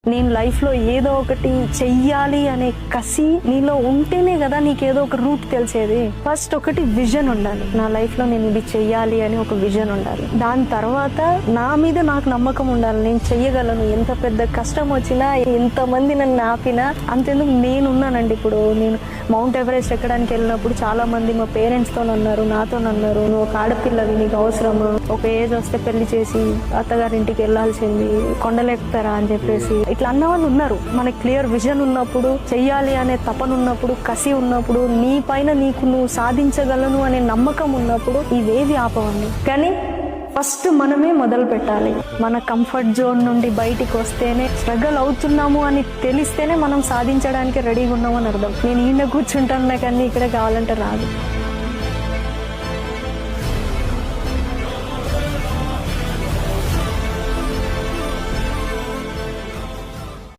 నేను లైఫ్లో ఏదో ఒకటి చెయ్యాలి అనే కసి నీలో ఉంటేనే కదా నీకేదో ఒక రూట్ తెలిసేది. ఫస్ట్ ఒకటి విజన్ ఉండాలి. నా లైఫ్లో నేను ఇది చెయ్యాలి అని ఒక విజన్ ఉండాలి. దాని తర్వాత నా మీద నాకు నమ్మకం ఉండాలి. నేను చెయ్యగలను. ఎంత పెద్ద కష్టం వచ్చినా, ఎంతమంది నన్ను ఆపినా, అంతెందుకు నేనున్నానండి. ఇప్పుడు నేను మౌంట్ ఎవరెస్ట్ ఎక్కడానికి వెళ్ళినప్పుడు చాలా మంది మా పేరెంట్స్తో అన్నారు, నాతో అన్నారు, నువ్వు ఒక ఆడపిల్లవి, నీకు అవసరము, ఒక ఏజ్ వస్తే పెళ్లి చేసి అత్తగారింటికి వెళ్ళాల్సింది, కొండలేపుతారా అని చెప్పేసి ఇట్లా అన్న వాళ్ళు ఉన్నారు. మనకి క్లియర్ విజన్ ఉన్నప్పుడు, చెయ్యాలి అనే తపన ఉన్నప్పుడు, కసి ఉన్నప్పుడు, నీ పైన నీకు నువ్వు సాధించగలను అనే నమ్మకం ఉన్నప్పుడు ఇవేవి ఆపవండి. కానీ ఫస్ట్ మనమే మొదలు పెట్టాలి. మన కంఫర్ట్ జోన్ నుండి బయటికి వస్తేనే, స్ట్రగల్ అవుతున్నాము అని తెలిస్తేనే మనం సాధించడానికి రెడీగా ఉన్నామని అర్థం. నేను ఈయన కూర్చుంటాను, కానీ ఇక్కడ కావాలంటే రాదు.